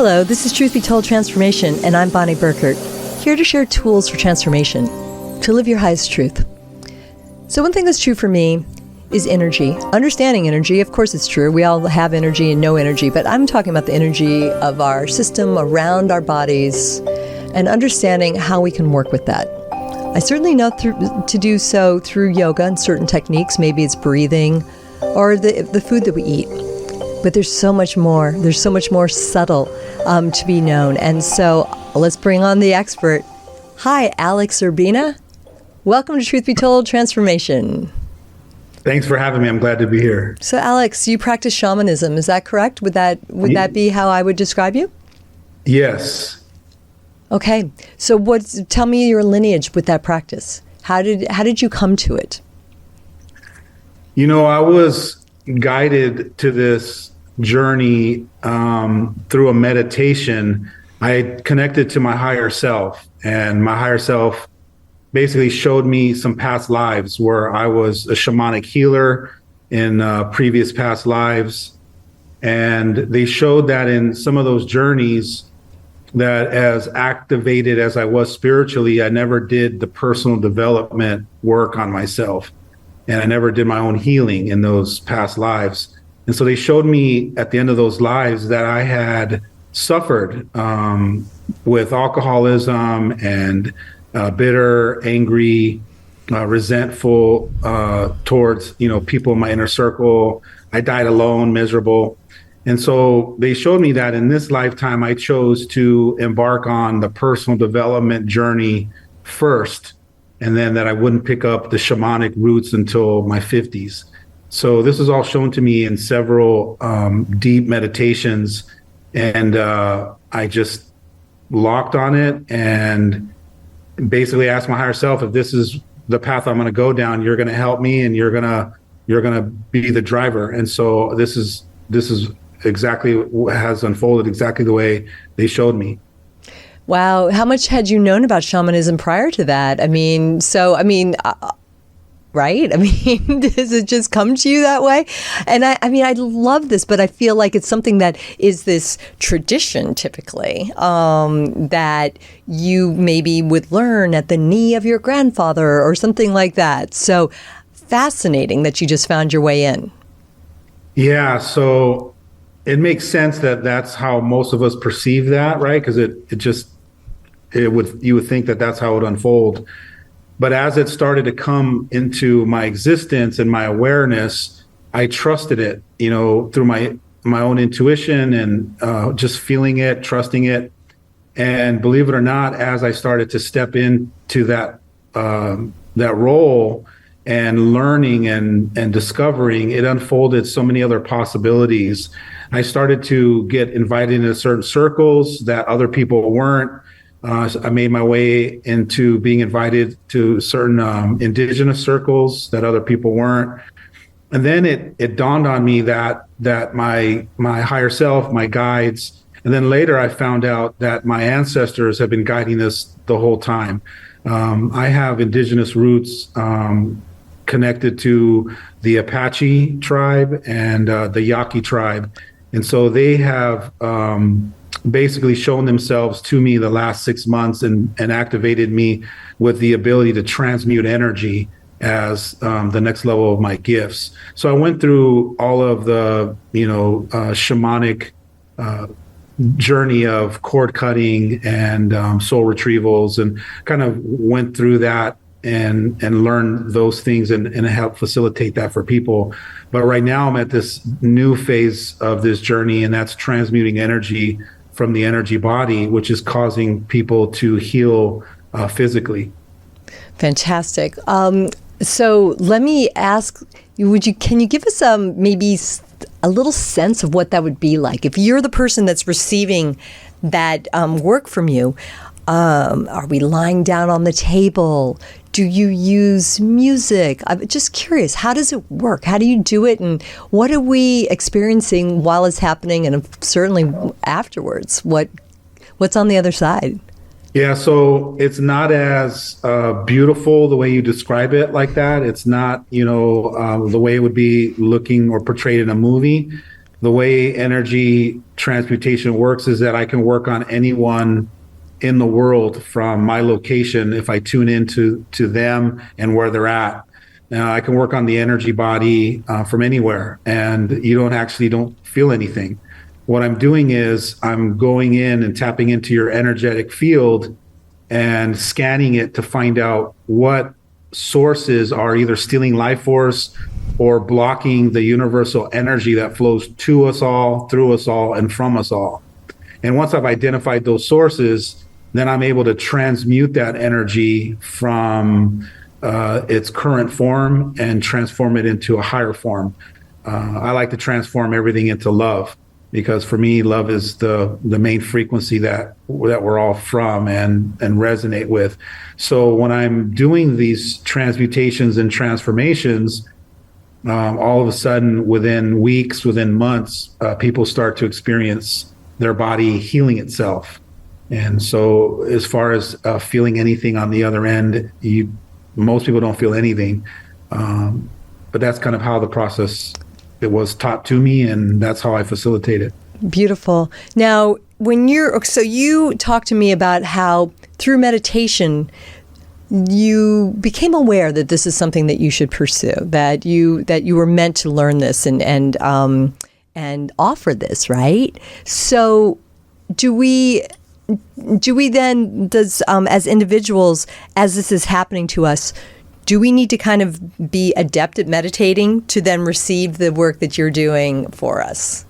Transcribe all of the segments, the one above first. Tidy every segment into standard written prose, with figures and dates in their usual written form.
Hello, this is Truth Be Told Transformation, and I'm Bonnie Burkert, here to share tools for transformation, to live your highest truth. So one thing that's true for me is energy. Understanding energy, of course it's true. We all have energy and no energy, but I'm talking about the energy of our system around our bodies and understanding how we can work with that. I certainly know to do so through yoga and certain techniques. Maybe it's breathing or the food that we eat. But there's so much more. There's so much more subtle to be known. And so let's bring on the expert. Hi, Alex Urbina. Welcome to Truth Be Told Transformation. Thanks for having me. I'm glad to be here. So, Alex, you practice shamanism. Is that correct? Would that be how I would describe you? Yes. Okay. So, tell me your lineage with that practice. How did you come to it? You know, I was guided to this journey through a meditation. I connected to my higher self, and my higher self basically showed me some past lives where I was a shamanic healer in previous past lives. And they showed that in some of those journeys that as activated as I was spiritually, I never did the personal development work on myself. And I never did my own healing in those past lives. And so they showed me at the end of those lives that I had suffered with alcoholism and bitter, angry, resentful towards, people in my inner circle. I died alone, miserable. And so they showed me that in this lifetime, I chose to embark on the personal development journey first, and then that I wouldn't pick up the shamanic roots until my 50s. So this was all shown to me in several deep meditations, and I just locked on it and basically asked my higher self, if this is the path I'm going to go down, you're going to help me, and you're going to be the driver. And so this is exactly what has unfolded exactly the way they showed me. Wow. How much had you known about shamanism prior to that? Right? Does it just come to you that way? And I love this, but I feel like it's something that is this tradition typically that you maybe would learn at the knee of your grandfather or something like that. So fascinating that you just found your way in. Yeah. So it makes sense that that's how most of us perceive that, right? Because you would think that that's how it would unfold. But as it started to come into my existence and my awareness, I trusted it, through my own intuition and just feeling it, trusting it. And believe it or not, as I started to step into that role and learning and discovering, it unfolded so many other possibilities. I started to get invited into certain circles that other people weren't. I made my way into being invited to certain indigenous circles that other people weren't. And then it dawned on me that my higher self, my guides, and then later I found out that my ancestors have been guiding us the whole time. I have indigenous roots connected to the Apache tribe and the Yaqui tribe. And so they have basically shown themselves to me the last 6 months and activated me with the ability to transmute energy as the next level of my gifts. So I went through all of the, shamanic journey of cord cutting and soul retrievals, and kind of went through that and learn those things and help facilitate that for people. But right now I'm at this new phase of this journey, and that's transmuting energy from the energy body, which is causing people to heal physically. Fantastic. So let me ask, can you give us maybe a little sense of what that would be like? If you're the person that's receiving that work from you, are we lying down on the table? Do you use music? I'm just curious, how does it work? How do you do it? And what are we experiencing while it's happening, and certainly afterwards? What's on the other side? Yeah, so it's not as beautiful the way you describe it like that. It's not, the way it would be looking or portrayed in a movie. the way energy transmutation works is that I can work on anyone in the world from my location if I tune into them and where they're at. I can work on the energy body from anywhere, and you don't feel anything. What I'm doing is I'm going in and tapping into your energetic field and scanning it to find out what sources are either stealing life force or blocking the universal energy that flows to us all, through us all, and from us all. And once I've identified those sources, then I'm able to transmute that energy from its current form and transform it into a higher form. I like to transform everything into love, because for me, love is the main frequency that we're all from and resonate with. So when I'm doing these transmutations and transformations, all of a sudden, within weeks, within months, people start to experience their body healing itself. And so as far as feeling anything on the other end, most people don't feel anything. But that's kind of how the process, it was taught to me, and that's how I facilitate it. Beautiful. Now, so you talked to me about how through meditation, you became aware that this is something that you should pursue, that you were meant to learn this and offer this, right? So as individuals, as this is happening to us, do we need to kind of be adept at meditating to then receive the work that you're doing for us?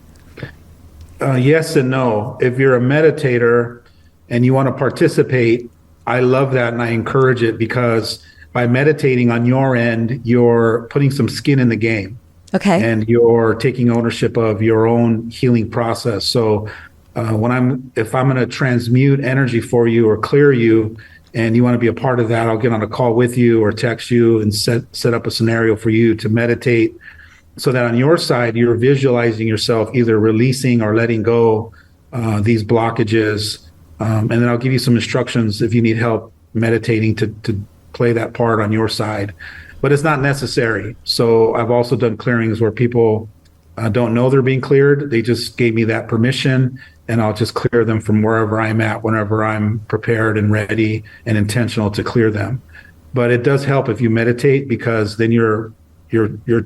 Yes and no. If you're a meditator and you want to participate, I love that and I encourage it, because by meditating on your end, you're putting some skin in the game. Okay. And you're taking ownership of your own healing process. So if I'm going to transmute energy for you or clear you, and you want to be a part of that, I'll get on a call with you or text you and set up a scenario for you to meditate, so that on your side, you're visualizing yourself either releasing or letting go these blockages. And then I'll give you some instructions if you need help meditating to play that part on your side. But it's not necessary. So I've also done clearings where people don't know they're being cleared. They just gave me that permission, and I'll just clear them from wherever I'm at, whenever I'm prepared and ready and intentional to clear them. But it does help if you meditate, because then you're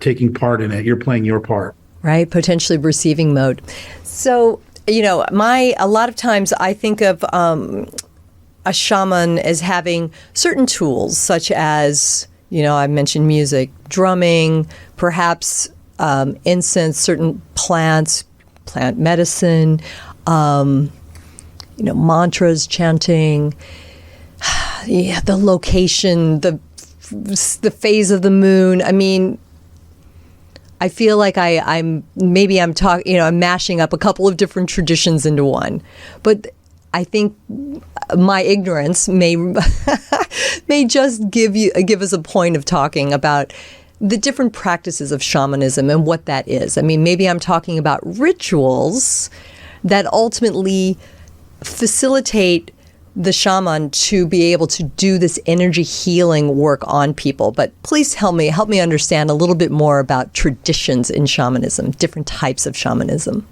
taking part in it. You're playing your part. Right, potentially receiving mode. So, a lot of times I think of a shaman as having certain tools, such as, I mentioned music, drumming, perhaps incense, certain plants, plant medicine, mantras, chanting, the location, the phase of the moon. I mean, I feel like I'm mashing up a couple of different traditions into one, but I think my ignorance may just give us a point of talking about the different practices of shamanism and what that is. I mean, maybe I'm talking about rituals that ultimately facilitate the shaman to be able to do this energy healing work on people. But please help me understand a little bit more about traditions in shamanism, different types of shamanism.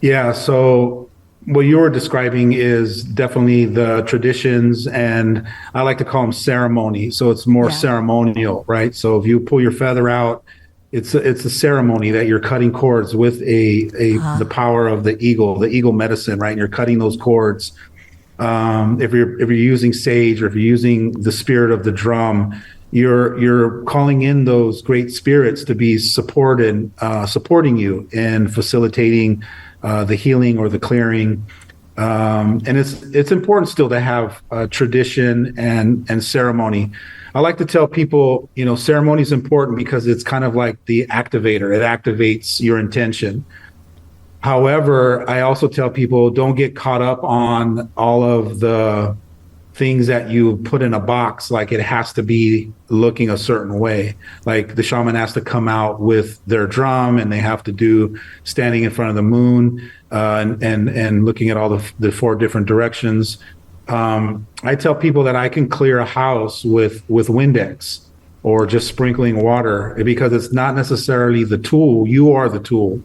Yeah, so what you were describing is definitely the traditions, and I like to call them ceremony. So it's more ceremonial, right? So if you pull your feather out, it's a ceremony that you're cutting cords with the power of the eagle medicine, right? And you're cutting those cords. If you're using sage, or if you're using the spirit of the drum, you're calling in those great spirits to be supporting you and facilitating the healing or the clearing. And it's important still to have tradition and ceremony. I like to tell people, ceremony is important because it's kind of like the activator. It activates your intention. However, I also tell people, don't get caught up on all of the things that you put in a box, like it has to be looking a certain way. Like the shaman has to come out with their drum, and they have to do standing in front of the moon and looking at all the four different directions. I tell people that I can clear a house with Windex or just sprinkling water, because it's not necessarily the tool. You are the tool.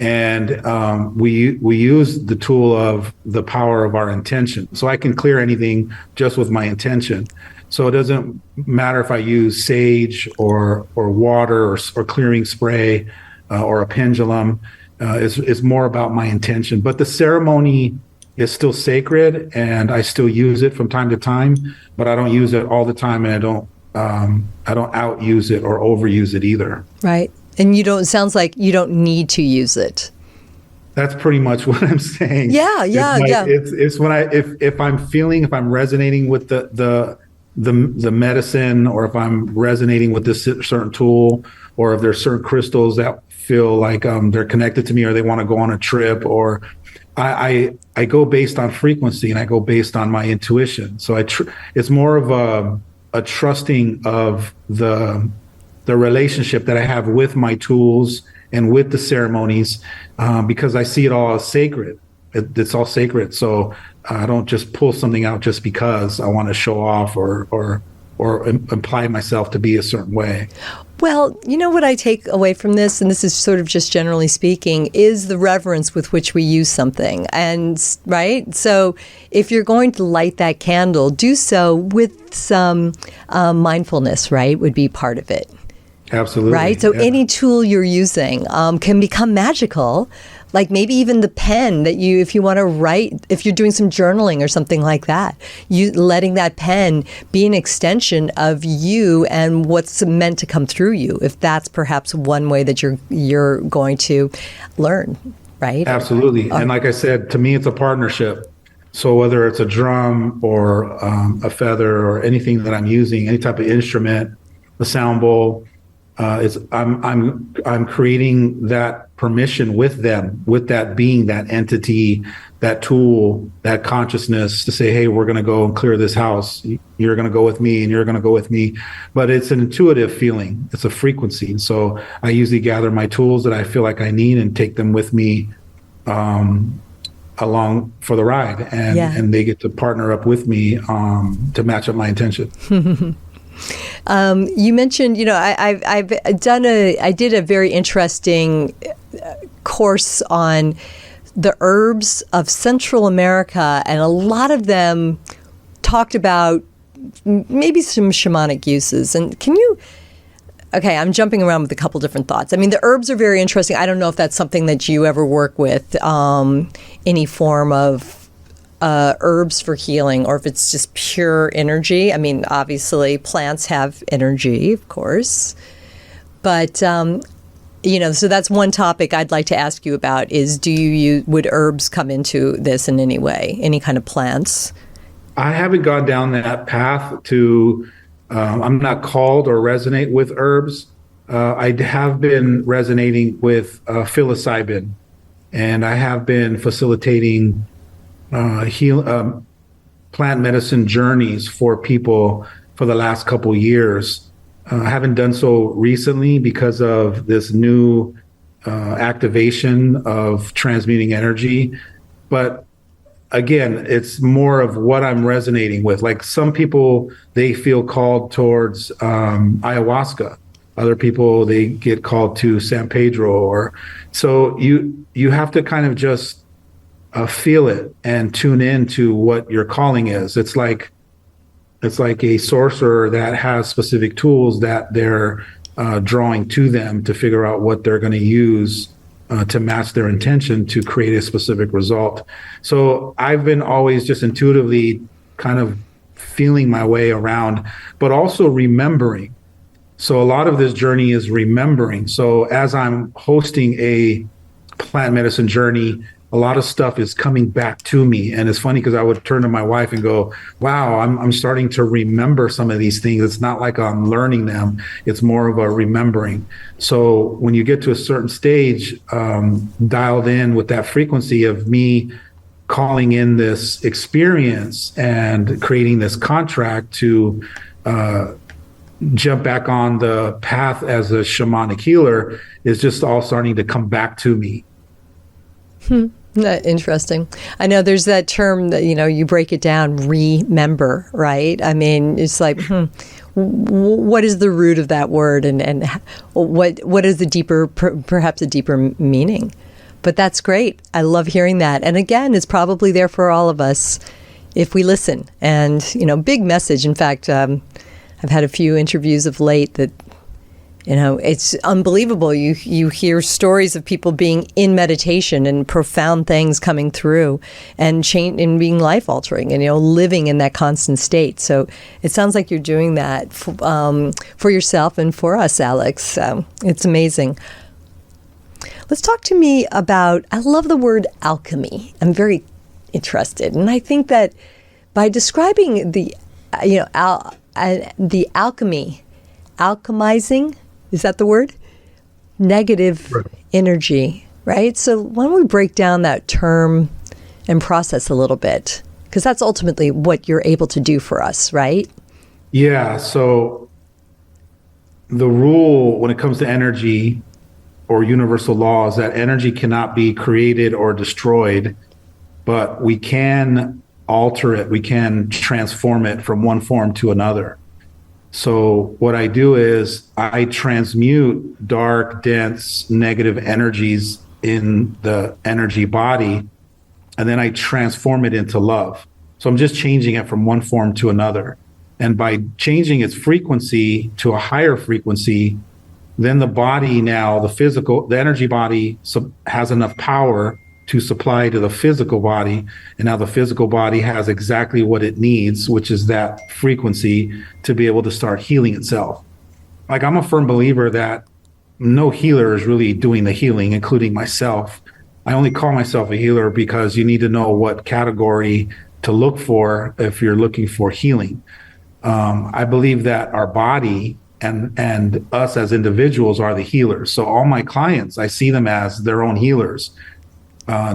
And we use the tool of the power of our intention. So I can clear anything just with my intention. So it doesn't matter if I use sage or water or clearing spray or a pendulum. It's more about my intention. But the ceremony is still sacred, and I still use it from time to time. But I don't use it all the time, and I don't outuse it or overuse it either. Right. And it sounds like you don't need to use it. That's pretty much what I'm saying. Yeah. It's when if I'm resonating with the medicine, or if I'm resonating with this certain tool, or if there's certain crystals that feel like they're connected to me, or they want to go on a trip, or I go based on frequency, and I go based on my intuition. So it's more of a trusting of the relationship that I have with my tools and with the ceremonies, because I see it all as sacred. It's all sacred. So I don't just pull something out just because I want to show off or imply myself to be a certain way. Well, you know what I take away from this, and this is sort of just generally speaking, is the reverence with which we use something. And right? So if you're going to light that candle, do so with some mindfulness, right? Would be part of it. Absolutely. Right? So any tool you're using can become magical. Like maybe even the pen that if you want to write, if you're doing some journaling or something like that, you letting that pen be an extension of you and what's meant to come through you, if that's perhaps one way that you're going to learn, right? Absolutely. And like I said, to me, it's a partnership. So whether it's a drum or a feather or anything that I'm using, any type of instrument, a sound bowl, I'm creating that permission with them, with that being, that entity, that tool, that consciousness to say, hey, we're going to go and clear this house. You're going to go with me, and you're going to go with me. But it's an intuitive feeling. It's a frequency. And so I usually gather my tools that I feel like I need and take them with me along for the ride. And they get to partner up with me to match up my intention. You mentioned, I did a very interesting course on the herbs of Central America, and a lot of them talked about maybe some shamanic uses. And I'm jumping around with a couple different thoughts. I mean, the herbs are very interesting. I don't know if that's something that you ever work with, any form of herbs for healing, or if it's just pure energy. I mean, obviously plants have energy, of course, but so that's one topic I'd like to ask you about is, would herbs come into this in any way, any kind of plants? I haven't gone down that path I'm not called or resonate with herbs. I have been resonating with psilocybin, and I have been facilitating plant medicine journeys for people for the last couple years. I haven't done so recently because of this new activation of transmuting energy. But again, it's more of what I'm resonating with. Like some people, they feel called towards ayahuasca. Other people, they get called to San Pedro. So you have to kind of just feel it and tune in to what your calling is. It's like a sorcerer that has specific tools that they're drawing to them to figure out what they're going to use to match their intention to create a specific result. So I've been always just intuitively kind of feeling my way around, but also remembering. So a lot of this journey is remembering. So as I'm hosting a plant medicine journey, a lot of stuff is coming back to me. And it's funny because I would turn to my wife and go, wow, I'm starting to remember some of these things. It's not like I'm learning them. It's more of a remembering. So when you get to a certain stage, dialed in with that frequency of me calling in this experience and creating this contract to jump back on the path as a shamanic healer, is just all starting to come back to me. Interesting. I know there's that term that, you break it down, remember, right? I mean, it's like, what is the root of that word, and what is the deeper, perhaps a deeper meaning But that's great. I love hearing that. And again, it's probably there for all of us if we listen. And, big message. In fact, I've had a few interviews of late that, it's unbelievable. You hear stories of people being in meditation and profound things coming through and change and being life altering and, living in that constant state. So it sounds like you're doing that for yourself and for us, Alex. It's amazing. Let's talk to me about, I love the word alchemy. I'm very interested. And I think that by describing the alchemy, alchemizing, is that the word? Negative energy, right? So why don't we break down that term and process a little bit? Because that's ultimately what you're able to do for us, right? Yeah. So the rule when it comes to energy or universal law is that energy cannot be created or destroyed, but we can alter it. We can transform it from one form to another. So what I do is I transmute dark, dense, negative energies in the energy body, and then I transform it into love. So I'm just changing it from one form to another. And by changing its frequency to a higher frequency, then the body now, the energy body has enough power to supply to the physical body. And now the physical body has exactly what it needs, which is that frequency to be able to start healing itself. Like, I'm a firm believer that no healer is really doing the healing, including myself. I only call myself a healer because you need to know what category to look for if you're looking for healing. I believe that our body and us as individuals are the healers. So all my clients, I see them as their own healers.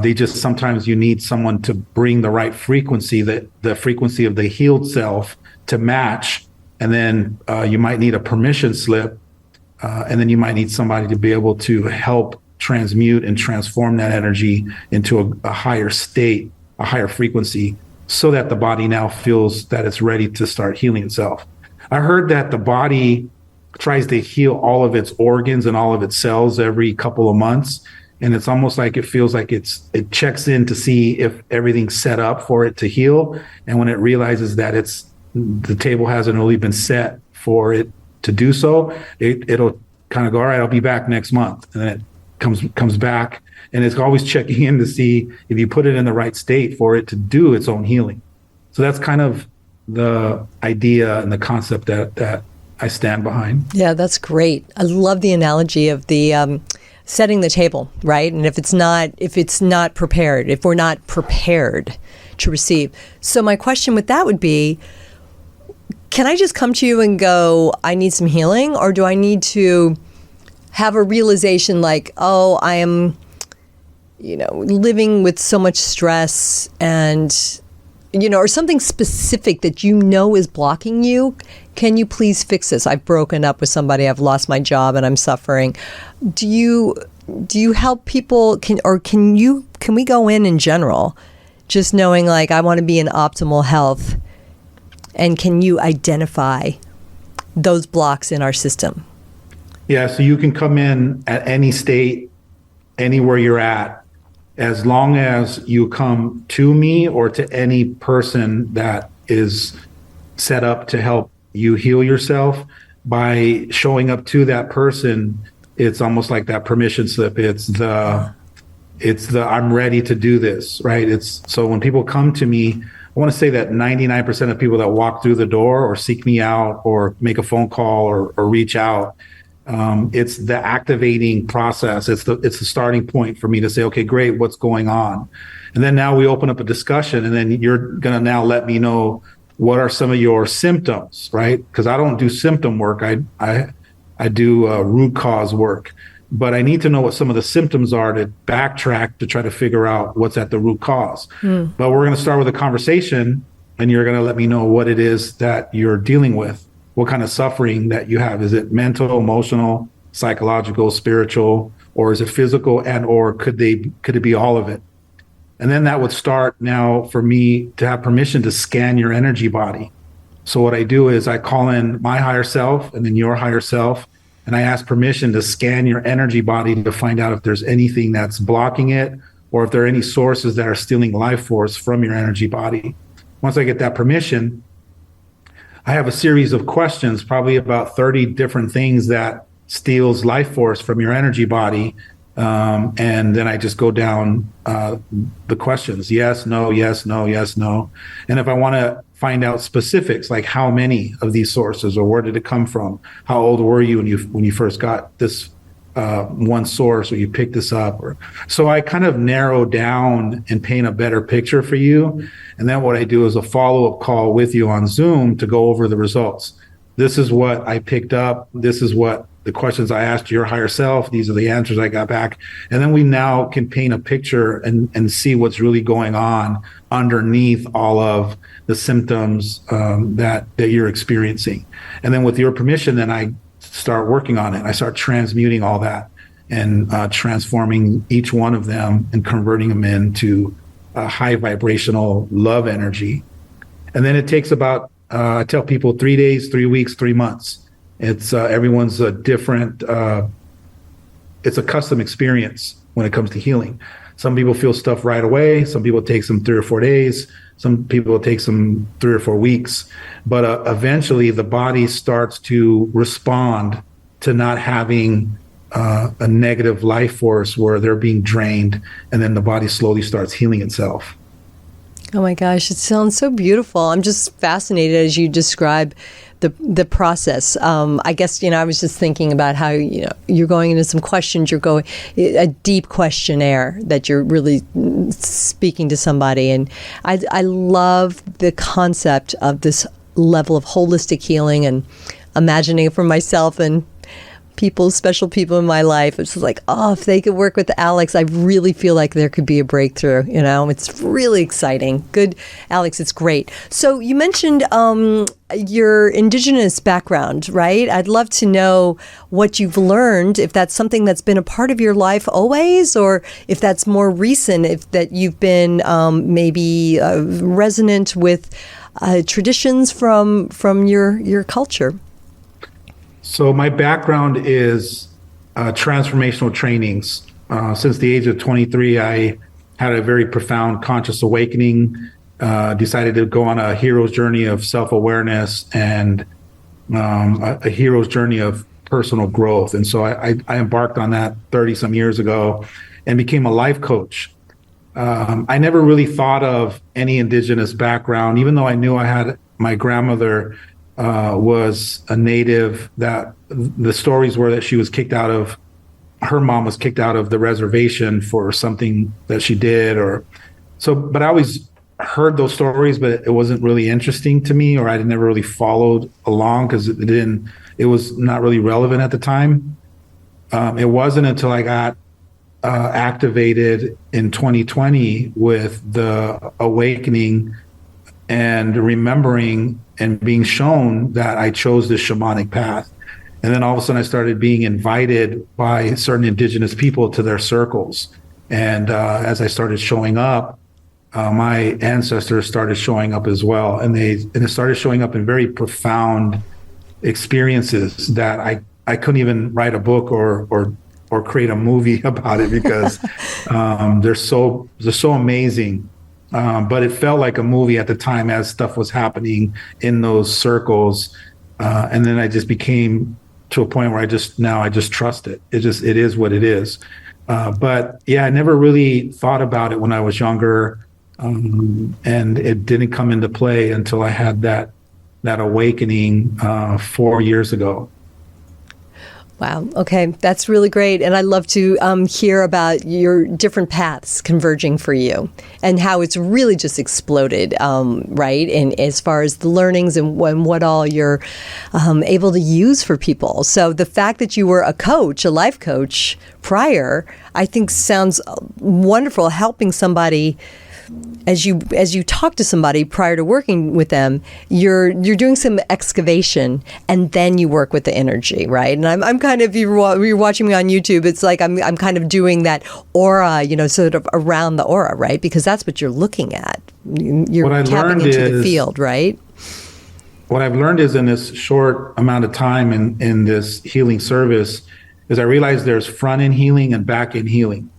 They just, sometimes you need someone to bring the right frequency, the frequency of the healed self to match. And then you might need a permission slip. And then you might need somebody to be able to help transmute and transform that energy into a higher state, a higher frequency, so that the body now feels that it's ready to start healing itself. I heard that the body tries to heal all of its organs and all of its cells every couple of months. And it's almost like it feels like it checks in to see if everything's set up for it to heal. And when it realizes that the table hasn't really been set for it to do so, it'll kind of go, all right, I'll be back next month. And then it comes back, and it's always checking in to see if you put it in the right state for it to do its own healing. So that's kind of the idea and the concept that I stand behind. Yeah, that's great. I love the analogy of the setting the table, right? And if it's not prepared, if we're not prepared to receive. So my question with that would be, can I just come to you and go, I need some healing? Or do I need to have a realization like, oh, I am, living with so much stress and, or something specific that is blocking you? Can you please fix this? I've broken up with somebody, I've lost my job and I'm suffering. Do you help people? Can we go in general, just knowing like I want to be in optimal health? And can you identify those blocks in our system? Yeah, so you can come in at any state, anywhere you're at, as long as you come to me or to any person that is set up to help you heal yourself. By showing up to that person, it's almost like that permission slip. It's the I'm ready to do this, right? So when people come to me, I want to say that 99% of people that walk through the door or seek me out or make a phone call or reach out, it's the activating process. It's the starting point for me to say, okay, great, what's going on? And then now we open up a discussion, and then you're going to now let me know what are some of your symptoms, right? Because I don't do symptom work. I do root cause work. But I need to know what some of the symptoms are to backtrack to try to figure out what's at the root cause. But we're going to start with a conversation, and you're going to let me know what it is that you're dealing with, what kind of suffering that you have. Is it mental, emotional, psychological, spiritual, or is it physical, and or could it be all of it? And then that would start now for me to have permission to scan your energy body. So what I do is I call in my higher self and then your higher self, and I ask permission to scan your energy body to find out if there's anything that's blocking it, or if there are any sources that are stealing life force from your energy body. Once I get that permission, I have a series of questions, probably about 30 different things that steals life force from your energy body. And then I just go down the questions: yes, no, yes, no, yes, no. And if I want to find out specifics, like how many of these sources, or where did it come from? How old were you when you first got this one source, or you picked this up? So I kind of narrow down and paint a better picture for you. And then what I do is a follow-up call with you on Zoom to go over the results. This is what I picked up. This is what the questions I asked your higher self. These are the answers I got back. And then we now can paint a picture and see what's really going on underneath all of the symptoms that you're experiencing. And then with your permission, then I start working on it. I start transmuting all that and transforming each one of them and converting them into a high vibrational love energy. And then it takes about, I tell people, 3 days, 3 weeks, 3 months. It's everyone's a different, it's a custom experience when it comes to healing. Some people feel stuff right away. Some people it takes them 3 or 4 days. Some people it takes them 3 or 4 weeks. But eventually the body starts to respond to not having a negative life force where they're being drained, and then the body slowly starts healing itself. Oh my gosh, it sounds so beautiful. I'm just fascinated as you describe the process. I guess, I was just thinking about how, you're going into some questions, you're going a deep questionnaire that you're really speaking to somebody. And I love the concept of this level of holistic healing, and imagining it for myself and special people in my life. It's like, if they could work with Alex, I really feel like there could be a breakthrough. It's really exciting. Good, Alex, it's great. So you mentioned your indigenous background, right? I'd love to know what you've learned, if that's something that's been a part of your life always, or if that's more recent, if that you've been maybe resonant with traditions from your culture. So my background is transformational trainings. Since the age of 23, I had a very profound conscious awakening, decided to go on a hero's journey of self-awareness and a hero's journey of personal growth. And so I embarked on that 30-some years ago and became a life coach. I never really thought of any indigenous background, even though I knew I had my grandmother was a native. That the stories were that she was kicked out of, her mom was kicked out of the reservation for something that she did, but I always heard those stories, but it wasn't really interesting to me, or I never really followed along because it was not really relevant at the time. It wasn't until I got activated in 2020 with the awakening and remembering and being shown that I chose this shamanic path. And then all of a sudden I started being invited by certain indigenous people to their circles. And as I started showing up, my ancestors started showing up as well. And it started showing up in very profound experiences that I couldn't even write a book or create a movie about it, because they're so amazing. But it felt like a movie at the time as stuff was happening in those circles. And then I just became to a point where I just trust it. It is what it is. But yeah, I never really thought about it when I was younger. And it didn't come into play until I had that awakening 4 years ago. Wow. Okay. That's really great. And I'd love to hear about your different paths converging for you and how it's really just exploded, right? And as far as the learnings and what all you're able to use for people. So the fact that you were a life coach prior, I think sounds wonderful, helping somebody. As you talk to somebody prior to working with them, you're doing some excavation, and then you work with the energy, right? And I'm kind of, you're watching me on YouTube, it's like I'm kind of doing that aura, sort of around the aura, right? Because that's what you're looking at. You're tapping into the field, right? what I've learned is in this short amount of time in this healing service is I realized there's front end healing and back end healing.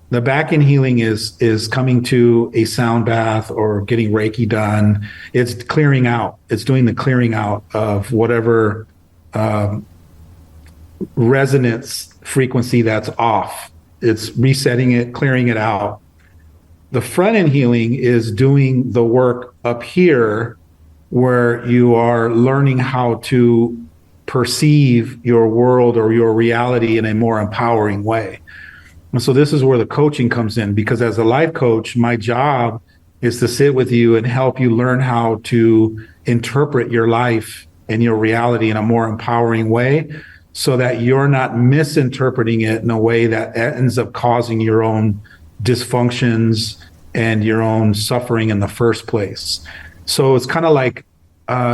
The back end healing is coming to a sound bath or getting Reiki done. It's clearing out. It's doing the clearing out of whatever resonance frequency that's off. It's resetting it, clearing it out. The front end healing is doing the work up here where you are learning how to perceive your world or your reality in a more empowering way. And so this is where the coaching comes in, because as a life coach, my job is to sit with you and help you learn how to interpret your life and your reality in a more empowering way so that you're not misinterpreting it in a way that ends up causing your own dysfunctions and your own suffering in the first place. So it's kind of like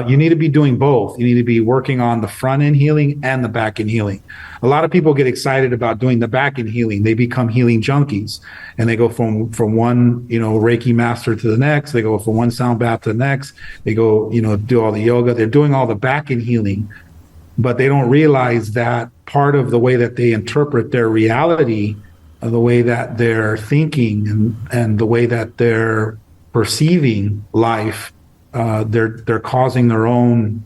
you need to be doing both. You need to be working on the front end healing and the back end healing. A lot of people get excited about doing the back end healing. They become healing junkies, and they go from one, Reiki master to the next. They go from one sound bath to the next. They go, do all the yoga. They're doing all the back end healing, but they don't realize that part of the way that they interpret their reality, the way that they're thinking and the way that they're perceiving life, they're causing their own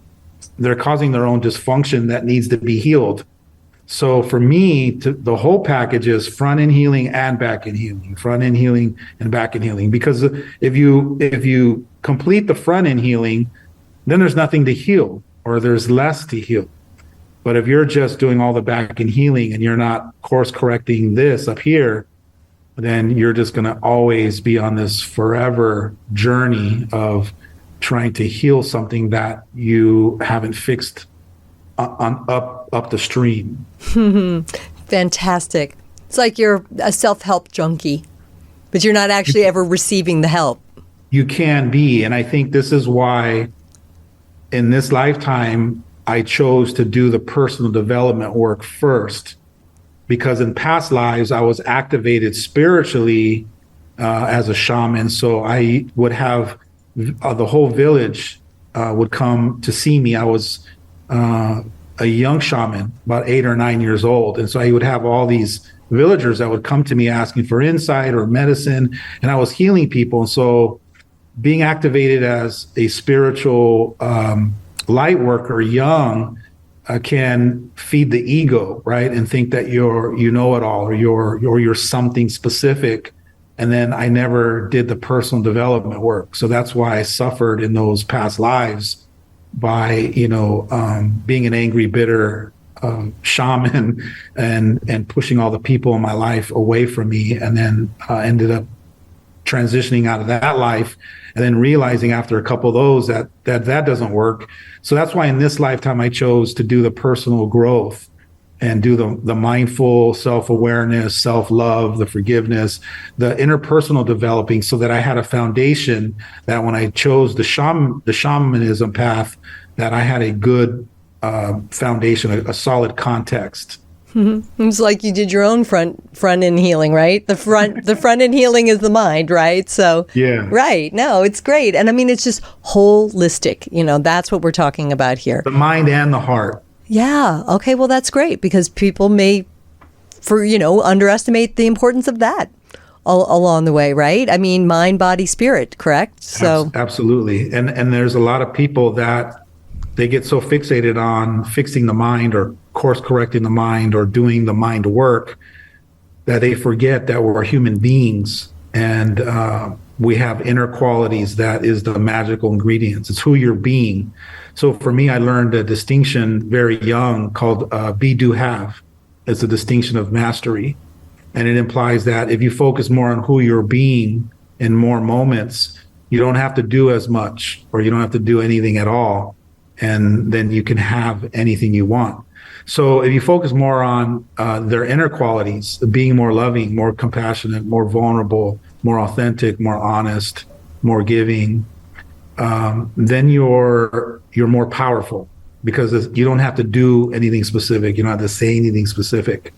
dysfunction that needs to be healed. So for me, the whole package is front end healing and back end healing, front end healing and back end healing. Because if you complete the front end healing, then there's nothing to heal, or there's less to heal. But if you're just doing all the back end healing and you're not course correcting this up here, then you're just going to always be on this forever journey of trying to heal something that you haven't fixed up the stream. Fantastic. It's like you're a self-help junkie, but you're not actually ever receiving the help. You can be. And I think this is why in this lifetime, I chose to do the personal development work first, because in past lives, I was activated spiritually as a shaman. So I would have the whole village would come to see me. I was a young shaman, about 8 or 9 years old. And so I would have all these villagers that would come to me asking for insight or medicine, and I was healing people. And so being activated as a spiritual light worker young can feed the ego, right? And think that you know it all, or you're something specific. And then I never did the personal development work. So that's why I suffered in those past lives by, being an angry, bitter shaman and pushing all the people in my life away from me. And then ended up transitioning out of that life, and then realizing after a couple of those that doesn't work. So that's why in this lifetime, I chose to do the personal growth and do the mindful self-awareness, self-love, the forgiveness, the interpersonal developing, so that I had a foundation that when I chose the shamanism path, that I had a good foundation, a solid context. Mm-hmm. It's like you did your own front end healing, right? The front end healing is the mind, right? So yeah, right. No, it's great. And I mean, it's just holistic. That's what we're talking about here. The mind and the heart. Yeah. Okay. Well, that's great, because people may, underestimate the importance of that along the way, right? I mean, mind, body, spirit, correct? So absolutely. And there's a lot of people that they get so fixated on fixing the mind or course correcting the mind or doing the mind work that they forget that we're human beings, and we have inner qualities that is the magical ingredients. It's who you're being. So for me, I learned a distinction very young called be, do, have. It's a distinction of mastery. And it implies that if you focus more on who you're being in more moments, you don't have to do as much, or you don't have to do anything at all. And then you can have anything you want. So if you focus more on their inner qualities, being more loving, more compassionate, more vulnerable, more authentic, more honest, more giving, then you're more powerful, because you don't have to do anything specific. You don't have to say anything specific.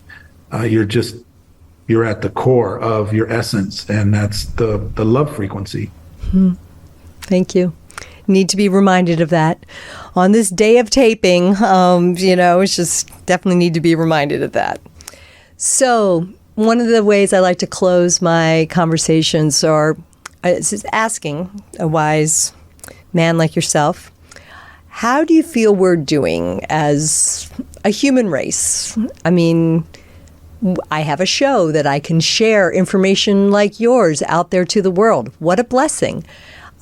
You're at the core of your essence, and that's the love frequency. Thank you. Need to be reminded of that on this day of taping. It's just definitely need to be reminded of that. So one of the ways I like to close my conversations is asking a wise man like yourself, how do you feel we're doing as a human race? I mean, I have a show that I can share information like yours out there to the world. What a blessing.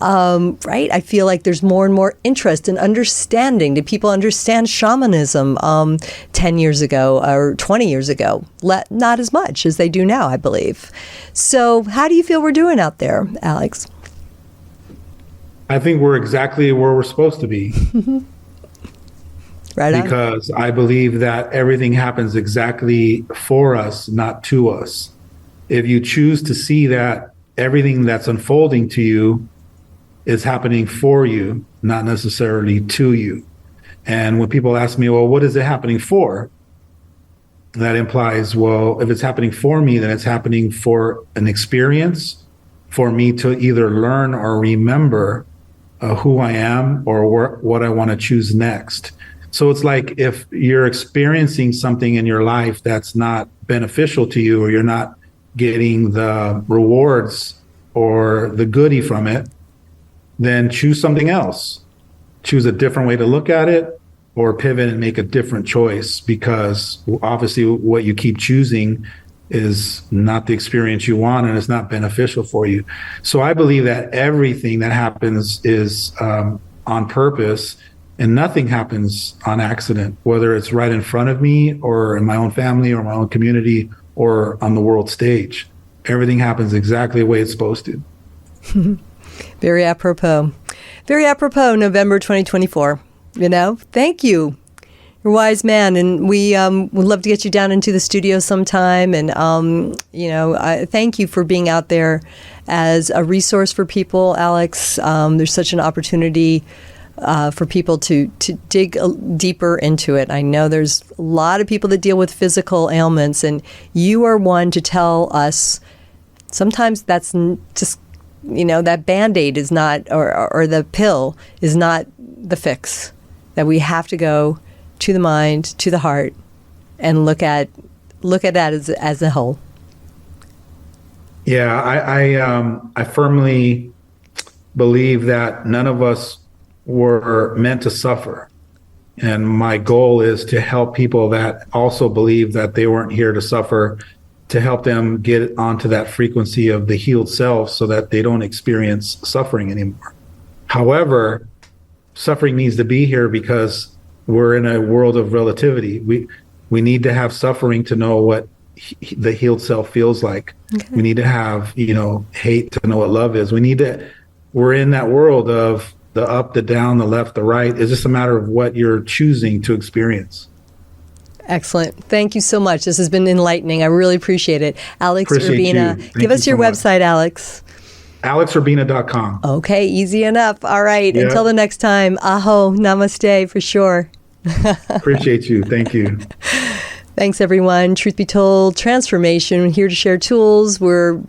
Right? I feel like there's more and more interest in understanding. Did people understand shamanism 10 years ago or 20 years ago? Not as much as they do now, I believe. So how do you feel we're doing out there, Alex? I think we're exactly where we're supposed to be. Right on. Because I believe that everything happens exactly for us, not to us. If you choose to see that everything that's unfolding to you is happening for you, not necessarily to you. And when people ask me, well, what is it happening for? That implies, well, if it's happening for me, then it's happening for an experience, for me to either learn or remember who I am or what I want to choose next. So it's like if you're experiencing something in your life that's not beneficial to you, or you're not getting the rewards or the goodie from it, then choose something else. Choose a different way to look at it, or pivot and make a different choice, because obviously what you keep choosing is not the experience you want, and it's not beneficial for you. So I believe that everything that happens is on purpose, and nothing happens on accident, whether it's right in front of me or in my own family or my own community or on the world stage. Everything happens exactly the way it's supposed to. Very apropos. Very apropos, November 2024. Thank you. You're a wise man, and we would love to get you down into the studio sometime. And, I thank you for being out there as a resource for people, Alex. There's such an opportunity for people to dig deeper into it. I know there's a lot of people that deal with physical ailments, and you are one to tell us sometimes that's just, that Band-Aid is not, or the pill is not the fix, that we have to go to the mind, to the heart, and look at that as a whole. Yeah, I firmly believe that none of us were meant to suffer. And my goal is to help people that also believe that they weren't here to suffer, to help them get onto that frequency of the healed self so that they don't experience suffering anymore. However, suffering needs to be here because we're in a world of relativity. We need to have suffering to know what the healed self feels like. Okay. We need to have, hate to know what love is. We're in that world of the up, the down, the left, the right. It's just a matter of what you're choosing to experience. Excellent. Thank you so much. This has been enlightening. I really appreciate it. Alex Urbina, give us your website, Alex. AlexUrbina.com. Okay, easy enough. All right. Yeah. Until the next time, aho, namaste for sure. Appreciate you. Thank you. Thanks, everyone. Truth Be Told, Transformation, here to share tools. We're,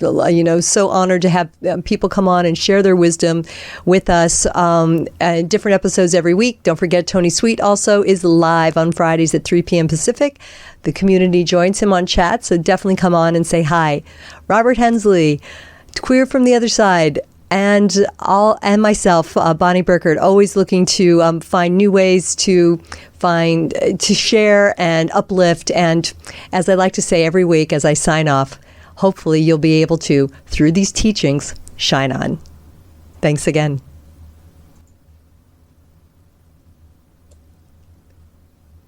so honored to have people come on and share their wisdom with us. Different episodes every week. Don't forget, Tony Sweet also is live on Fridays at 3 p.m. Pacific. The community joins him on chat, so definitely come on and say hi. Robert Hensley, Queer from the Other Side, and myself, Bonnie Burkert, always looking to find new ways to share and uplift. And as I like to say every week as I sign off, hopefully you'll be able to, through these teachings, shine on. Thanks again.